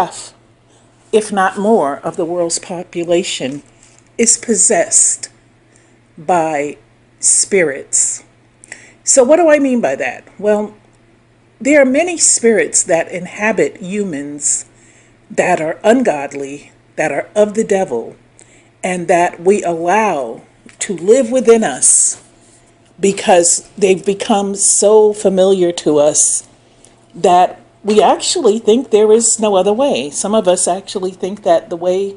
half, if not more, of the world's population is possessed by spirits. So what do I mean by that? Well, there are many spirits that inhabit humans that are ungodly, that are of the devil, and that we allow to live within us because they've become so familiar to us that we actually think there is no other way. Some of us actually think that the way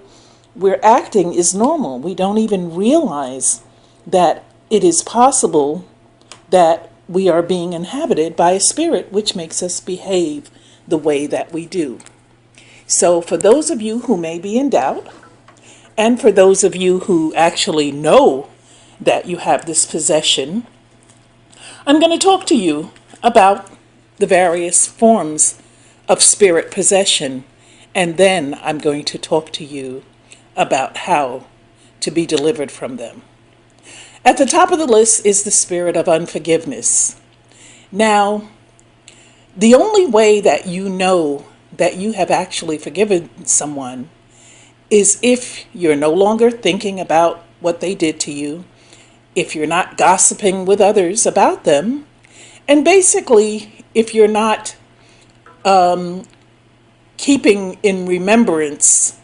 we're acting is normal. We don't even realize that it is possible that we are being inhabited by a spirit which makes us behave the way that we do. So for those of you who may be in doubt, and for those of you who actually know that you have this possession, I'm going to talk to you about the various forms of spirit possession, and then I'm going to talk to you about how to be delivered from them. At the top of the list is the spirit of unforgiveness. Now, the only way that you know that you have actually forgiven someone is if you're no longer thinking about what they did to you, if you're not gossiping with others about them, and basically if you're not keeping in remembrance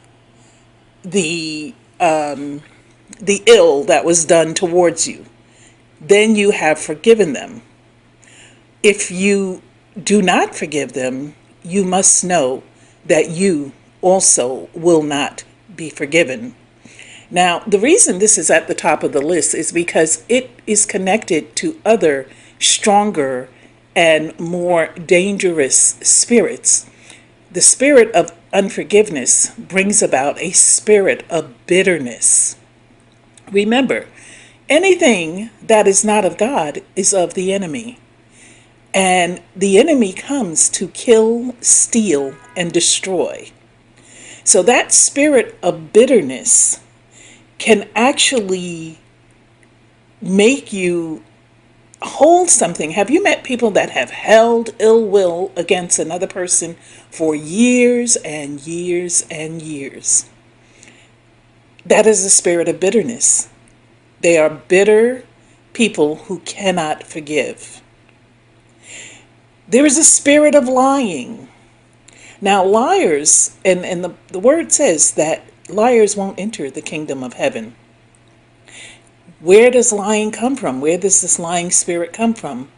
the ill that was done towards you, then you have forgiven them. If you do not forgive them, you must know that you also will not be forgiven. Now, the reason this is at the top of the list is because it is connected to other stronger and more dangerous spirits. The spirit of unforgiveness brings about a spirit of bitterness. Remember, anything that is not of God is of the enemy. And the enemy comes to kill, steal, and destroy. So that spirit of bitterness can actually make you hold something. Have you met people that have held ill will against another person for years and years and years? That is the spirit of bitterness. They are bitter people who cannot forgive. There is a spirit of lying. Now, liars, and the word says that liars won't enter the kingdom of heaven. Where does lying come from? Where does this lying spirit come from?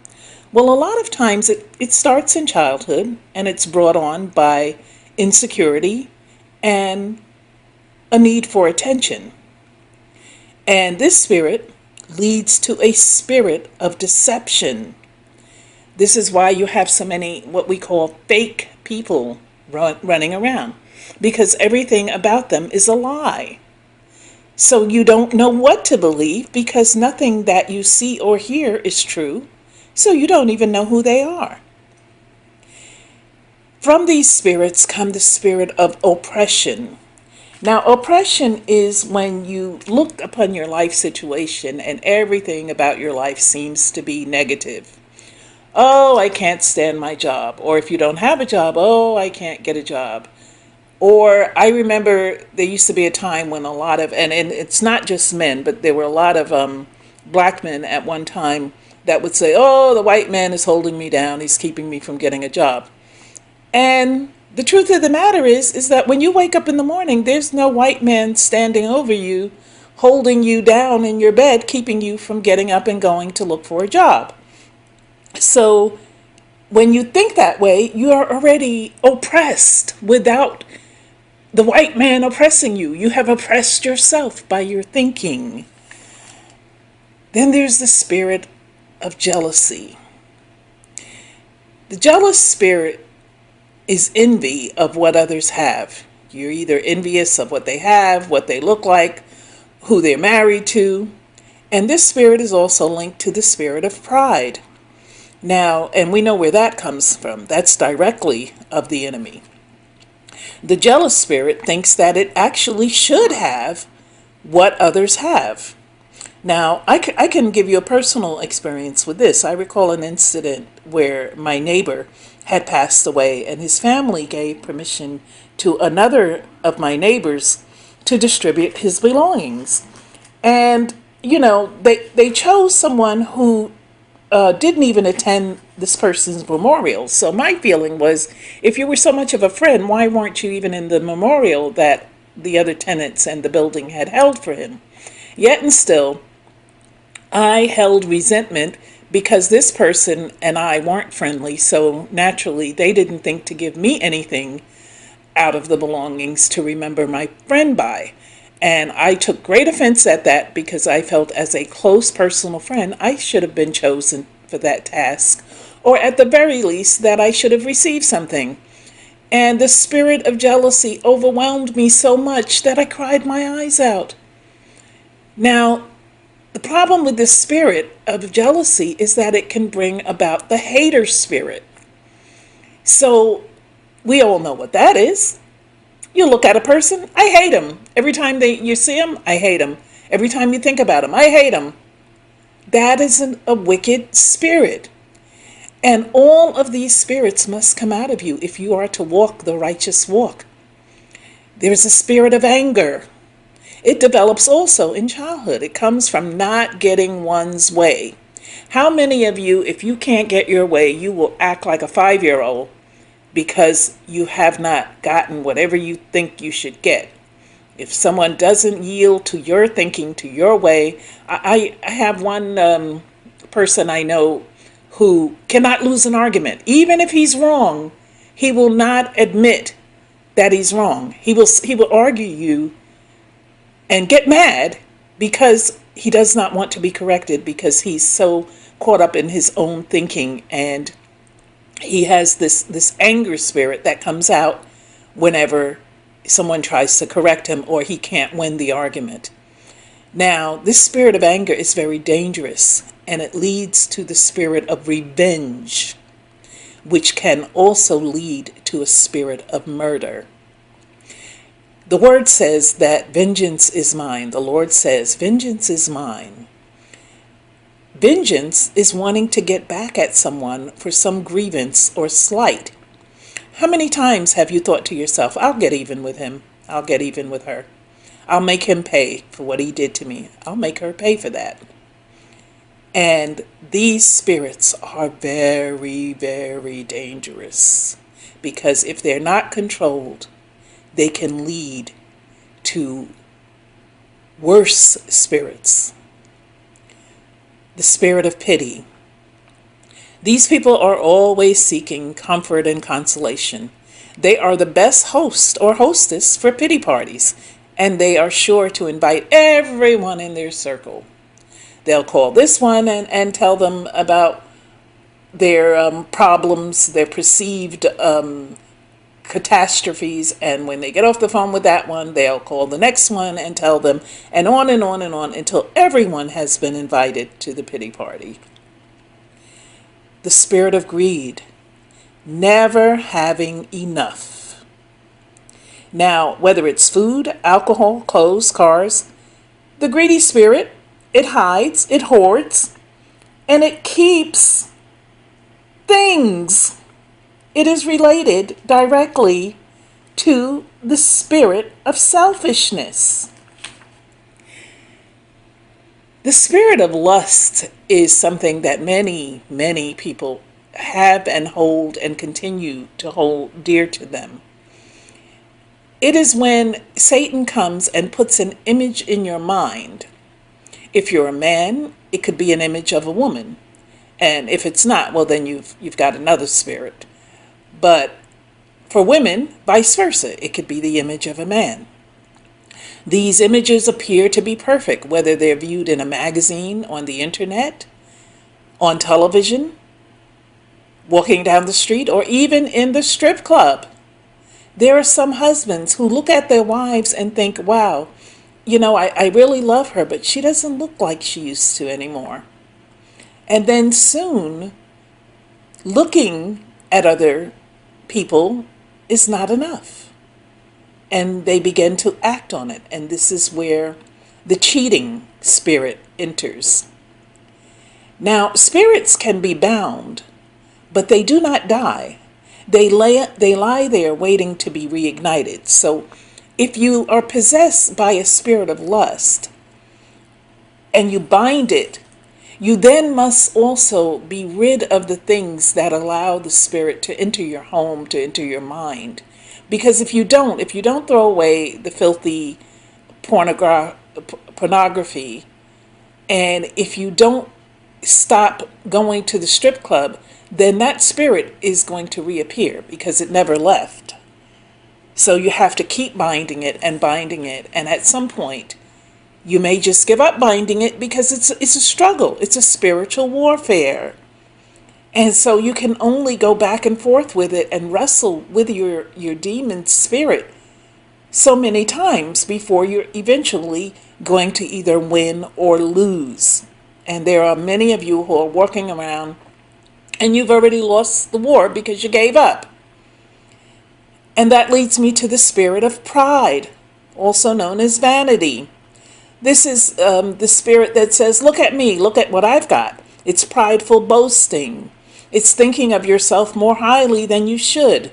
Well, a lot of times it starts in childhood, and it's brought on by insecurity and a need for attention. And this spirit leads to a spirit of deception. This is why you have so many what we call fake people running around, because everything about them is a lie. So you don't know what to believe because nothing that you see or hear is true. So you don't even know who they are. From these spirits come the spirit of oppression. Now, oppression is when you look upon your life situation and everything about your life seems to be negative. Oh, I can't stand my job. Or if you don't have a job, oh, I can't get a job. Or I remember there used to be a time when a lot of, and it's not just men, but there were a lot of black men at one time that would say, oh, the white man is holding me down. He's keeping me from getting a job. And the truth of the matter is that when you wake up in the morning, there's no white man standing over you, holding you down in your bed, keeping you from getting up and going to look for a job. So when you think that way, you are already oppressed without the white man oppressing you. You have oppressed yourself by your thinking. Then there's the spirit of jealousy. The jealous spirit is envy of what others have. You're either envious of what they have, what they look like, who they're married to. And this spirit is also linked to the spirit of pride. Now, and we know where that comes from. That's directly of the enemy. The jealous spirit thinks that it actually should have what others have. Now, I can give you a personal experience with this. I recall an incident where my neighbor had passed away, and his family gave permission to another of my neighbors to distribute his belongings. And, they chose someone who didn't even attend this person's memorial. So my feeling was, if you were so much of a friend, why weren't you even in the memorial that the other tenants and the building had held for him? Yet and still, I held resentment because this person and I weren't friendly, so naturally they didn't think to give me anything out of the belongings to remember my friend by. And I took great offense at that because I felt as a close personal friend, I should have been chosen for that task, or at the very least, that I should have received something. And the spirit of jealousy overwhelmed me so much that I cried my eyes out. Now, the problem with this spirit of jealousy is that it can bring about the hater spirit. So we all know what that is. You look at a person, I hate him. Every time you see him, I hate him. Every time you think about him, I hate him. That is a wicked spirit. And all of these spirits must come out of you if you are to walk the righteous walk. There's a spirit of anger. It develops also in childhood. It comes from not getting one's way. How many of you, if you can't get your way, you will act like a 5-year-old because you have not gotten whatever you think you should get? If someone doesn't yield to your thinking, to your way, I have one person I know who cannot lose an argument. Even if he's wrong, he will not admit that he's wrong. He will argue you and get mad because he does not want to be corrected, because he's so caught up in his own thinking, and he has this anger spirit that comes out whenever someone tries to correct him or he can't win the argument. Now, this spirit of anger is very dangerous, and it leads to the spirit of revenge, which can also lead to a spirit of murder. The word says that vengeance is mine. The Lord says, vengeance is mine. Vengeance is wanting to get back at someone for some grievance or slight. How many times have you thought to yourself, I'll get even with him. I'll get even with her. I'll make him pay for what he did to me. I'll make her pay for that. And these spirits are very, very dangerous, because if they're not controlled, they can lead to worse spirits. The spirit of pity. These people are always seeking comfort and consolation. They are the best host or hostess for pity parties, and they are sure to invite everyone in their circle. They'll call this one and tell them about their problems, their perceived catastrophes, and when they get off the phone with that one, they'll call the next one and tell them, and on and on and on until everyone has been invited to the pity party. The spirit of greed, never having enough. Now, whether it's food, alcohol, clothes, cars, the greedy spirit, it hides, it hoards, and it keeps things. It is related directly to the spirit of selfishness. The spirit of lust is something that many, many people have and hold and continue to hold dear to them. It is when Satan comes and puts an image in your mind. If you're a man, it could be an image of a woman. And if it's not, well, then you've got another spirit. But for women, vice versa, it could be the image of a man. These images appear to be perfect, whether they're viewed in a magazine, on the internet, on television, walking down the street, or even in the strip club. There are some husbands who look at their wives and think, wow, I really love her, but she doesn't look like she used to anymore. And then soon, looking at other people is not enough. And they begin to act on it. And this is where the cheating spirit enters. Now, spirits can be bound, but they do not die. they lie there waiting to be reignited. So if you are possessed by a spirit of lust and you bind it, you then must also be rid of the things that allow the spirit to enter your home, to enter your mind. Because if you don't throw away the filthy pornography, and if you don't stop going to the strip club, then that spirit is going to reappear because it never left. So you have to keep binding it, and at some point you may just give up binding it because it's a struggle. It's a spiritual warfare. And so you can only go back and forth with it and wrestle with your demon spirit so many times before you're eventually going to either win or lose. And there are many of you who are walking around and you've already lost the war because you gave up. And that leads me to the spirit of pride, also known as vanity. This is the spirit that says, look at me, look at what I've got. It's prideful boasting. It's thinking of yourself more highly than you should.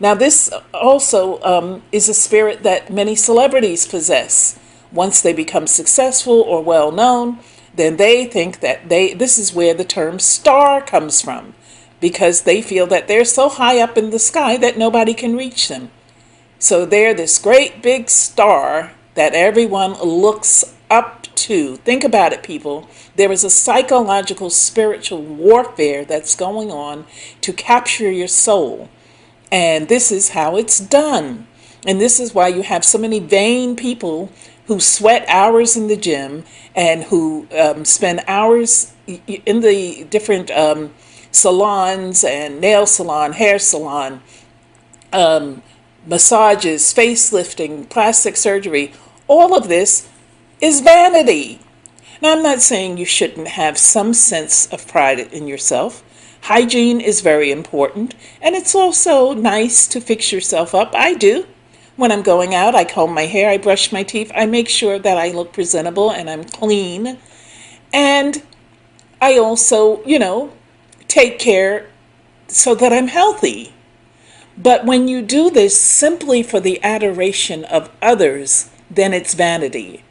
Now, this also is a spirit that many celebrities possess. Once they become successful or well known, then they think that this is where the term star comes from, because they feel that they're so high up in the sky that nobody can reach them. So they're this great big star that everyone looks up to. Think about it, people. There is a psychological, spiritual warfare that's going on to capture your soul. And this is how it's done. And this is why you have so many vain people who sweat hours in the gym and who spend hours in the different salons and nail salon, hair salon, massages, facelifting, plastic surgery. All of this is vanity. Now, I'm not saying you shouldn't have some sense of pride in yourself. Hygiene is very important, and it's also nice to fix yourself up. I do. When I'm going out, I comb my hair, I brush my teeth, I make sure that I look presentable and I'm clean. And I also, take care so that I'm healthy. But when you do this simply for the adoration of others, then it's vanity.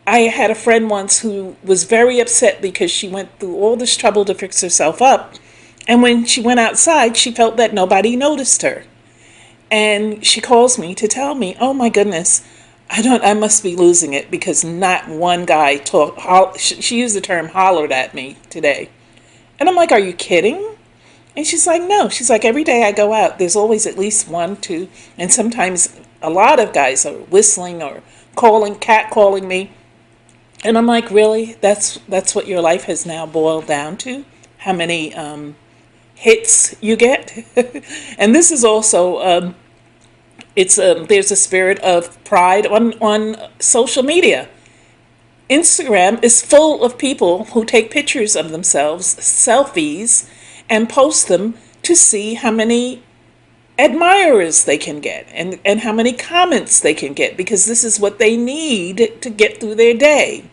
I had a friend once who was very upset because she went through all this trouble to fix herself up. And when she went outside, she felt that nobody noticed her. And she calls me to tell me, oh my goodness, I must be losing it because not one guy she used the term hollered at me today. And I'm like, are you kidding? And she's like, no. She's like, every day I go out, there's always at least one, two, and sometimes a lot of guys are whistling or catcalling me. And I'm like, really? That's what your life has now boiled down to? How many hits you get? And this is also there's a spirit of pride on social media. Instagram is full of people who take pictures of themselves, selfies, and post them to see how many admirers they can get and how many comments they can get, because this is what they need to get through their day.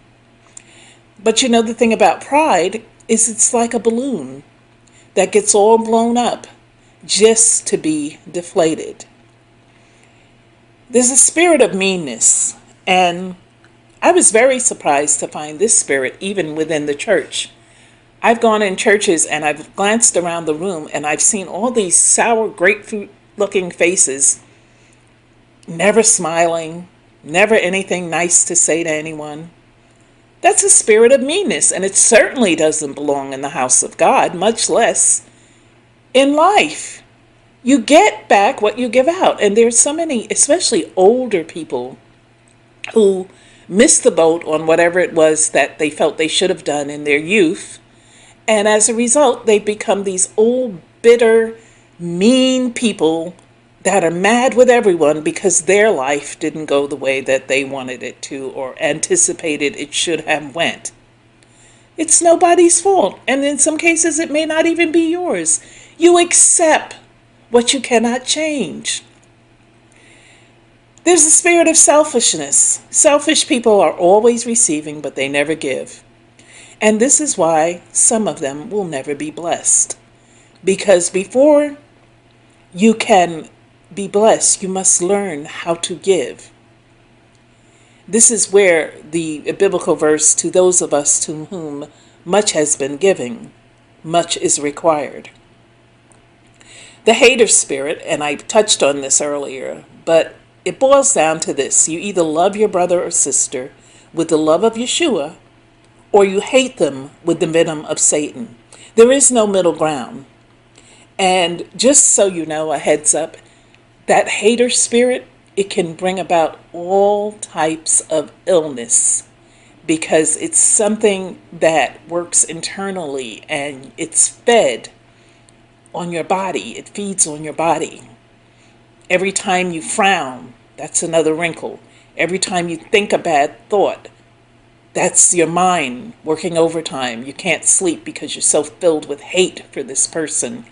But the thing about pride is it's like a balloon that gets all blown up just to be deflated. There's a spirit of meanness, and I was very surprised to find this spirit even within the church. I've gone in churches and I've glanced around the room and I've seen all these sour grapefruit looking faces, never smiling, never anything nice to say to anyone. That's a spirit of meanness, and it certainly doesn't belong in the house of God, much less in life. You get back what you give out. And there's so many, especially older people, who missed the boat on whatever it was that they felt they should have done in their youth. And as a result, they become these old, bitter, mean people that are mad with everyone because their life didn't go the way that they wanted it to or anticipated it should have went. It's nobody's fault. And in some cases, it may not even be yours. You accept what you cannot change. There's the spirit of selfishness. Selfish people are always receiving, but they never give. And this is why some of them will never be blessed. Because before you can be blessed. You must learn how to give. This is where the biblical verse, to those of us to whom much has been given, much is required. The hater spirit, and I touched on this earlier, but it boils down to this. You either love your brother or sister with the love of Yeshua, or you hate them with the venom of Satan. There is no middle ground. And just so you know, a heads up, that hater spirit, it can bring about all types of illness because it's something that works internally and it's fed on your body. It feeds on your body. Every time you frown, that's another wrinkle. Every time you think a bad thought, that's your mind working overtime. You can't sleep because you're so filled with hate for this person.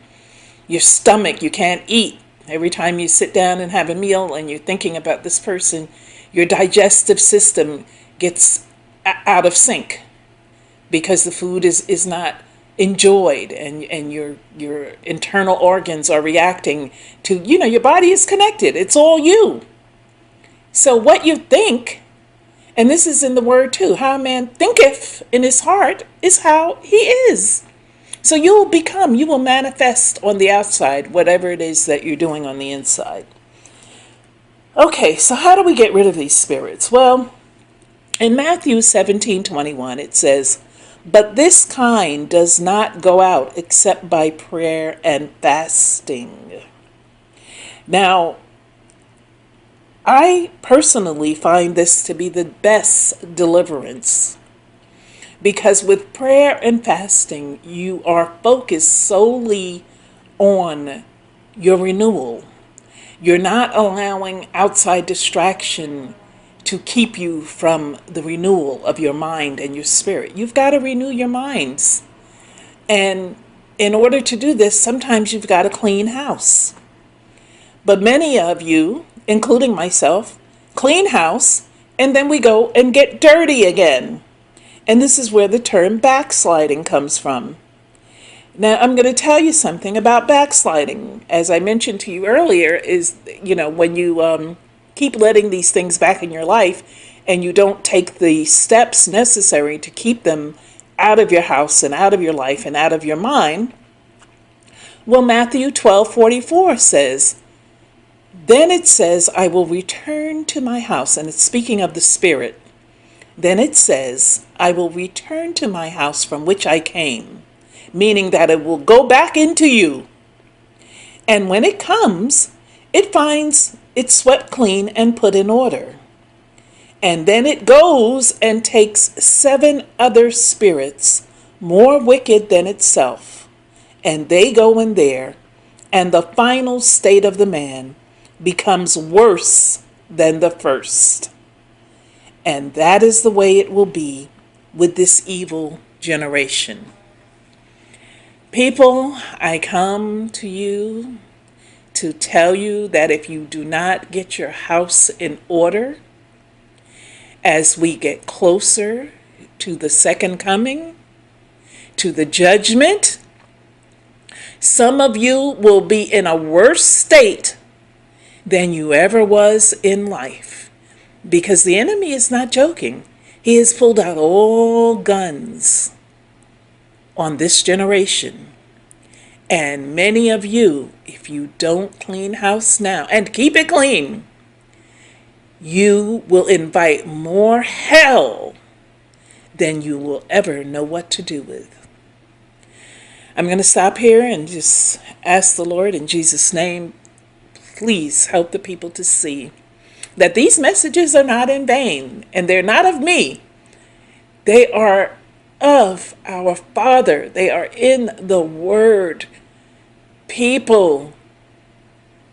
Your stomach, you can't eat. Every time you sit down and have a meal and you're thinking about this person, your digestive system gets out of sync because the food is not enjoyed, and your internal organs are reacting to, your body is connected. It's all you. So what you think, and this is in the word too, how a man thinketh in his heart is how he is. So you will manifest on the outside whatever it is that you're doing on the inside. Okay, so how do we get rid of these spirits? Well, in Matthew 17:21, it says, "But this kind does not go out except by prayer and fasting." Now, I personally find this to be the best deliverance. Because with prayer and fasting, you are focused solely on your renewal. You're not allowing outside distraction to keep you from the renewal of your mind and your spirit. You've got to renew your minds. And in order to do this, sometimes you've got to clean house. But many of you, including myself, clean house, and then we go and get dirty again. And this is where the term backsliding comes from. Now, I'm going to tell you something about backsliding. As I mentioned to you earlier, is, when you keep letting these things back in your life and you don't take the steps necessary to keep them out of your house and out of your life and out of your mind. Well, Matthew 12:44 says, "Then it says, I will return to my house." And it's speaking of the spirit. Then it says, "I will return to my house from which I came," meaning that it will go back into you. And when it comes, it finds it swept clean and put in order. And then it goes and takes 7 other spirits more wicked than itself, and they go in there, and the final state of the man becomes worse than the first. And that is the way it will be with this evil generation. People, I come to you to tell you that if you do not get your house in order, as we get closer to the second coming, to the judgment, some of you will be in a worse state than you ever was in life. Because the enemy is not joking. He has pulled out all guns on this generation. And many of you, if you don't clean house now, and keep it clean, you will invite more hell than you will ever know what to do with. I'm going to stop here and just ask the Lord in Jesus' name, please help the people to see that these messages are not in vain, and they're not of me. They are of our Father. They are in the Word. People,